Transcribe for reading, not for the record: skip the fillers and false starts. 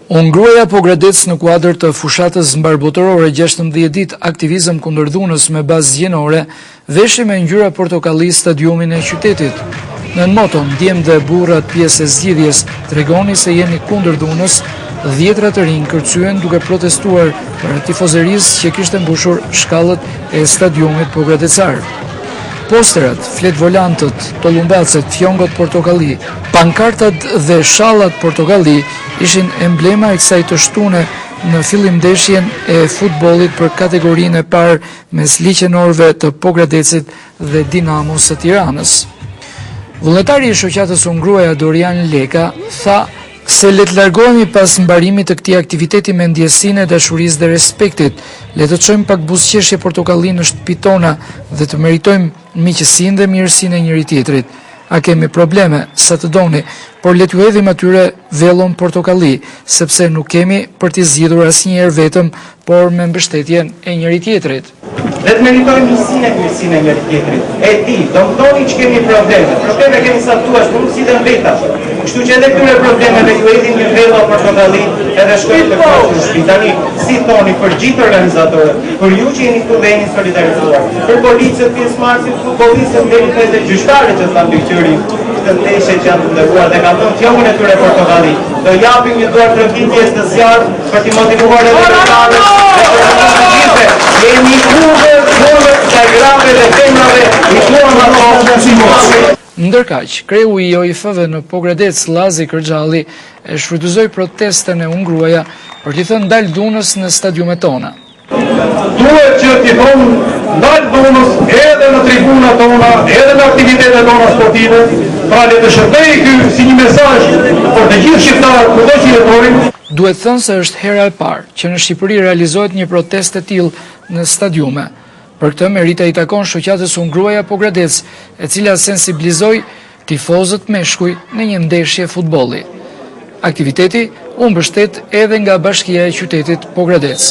U ngruaja Pogradec në kuadër të fushatës mbarëbotërore 16 ditë aktivizëm kundër dhunës me bazë zgjenore, veshi me ngjyra portokalli stadiumin e qytetit. Në moto Ndjem dhe burrat pjesë e zgjidhjes tregoni se jeni kundër dhunës, dhjetra të rinj kërcyen duke protestuar për tifozërisë që kishte mbushur shkallët e stadiumit pogradecar. Posterat, flet volantët, tollumbacet, fjongot portokalli, pankartat dhe shallat portokalli ishin emblema e kësaj të shtune në fillimndeshjen e futbollit për kategorinë e parë mes liqenorëve të Pogradecit dhe Dinamos së Tiranës. Vullnetari i shoqatës U Ngruaja Dorian Leka tha se le të largohemi pas mbarimit të këtij aktiviteti me ndjesinë e dashurisë dhe respektit. Le të çojmë pak buzëqeshje portokalli në shtëpitë tona dhe të meritojmë miqësinë dhe mirësinë e njëri tjetrit. A kemi probleme, sa të doni, por le t'ju hedhim atyre vellon portokalli, sepse nuk kemi për t'i zgjidhur asnjëherë vetëm, por me mbështetjen e njëri tjetrit. Le të meritojmë mirësinë e njëri tjetrit. E di, do më thoni që kemi probleme. Probleme kemi saktuar, por nuk si të mbeta. Kështu që edhe këtyre problemeve ju hedhin një vello portokalli edhe shkojnë të në shtëpi. Tani, si thoni për gjithë organizatorët, për ju që jeni këtu dhe jeni solidarizuar, për policët, pjesëmarrësit, futbollistët, deri te gjyqtarët që kanë mbikëqyrjen të ndeshje që janë të ndërtuar dhe kanë thënë fjongun e tyre portokalli. Do japim një duar trëngitjes të zjarrt për t'i motivuar edhe lojtarët dhe për të gjithë. Jemi kundër çajgrave dhe femrave, i duam ato. Ndërkaq, kreu i OIF-ve në Pogradec, Llazi Kërxhalli, e shfrytëzoi protestën e U Ngruaja për t'i thënë ndal dhunës në stadiumet tona. Duhet që t'i thonë ndal dhunës edhe në tribunat tona, edhe në aktivitetet tona sportive, pra le të shërbejë ky si një mesazh për të gjithë shqiptarët kudo që jetojnë. Duhet thënë se është hera e parë që në Shqipëri realizohet një protestë e tillë në stadiume. Për këtë merita i takon shoqatës U Ngruaja Pogradec, e cila sensibilizoi tifozët meshkuj në një ndeshje futbolli. Aktiviteti u mbështet edhe nga Bashkia e Qytetit Pogradec.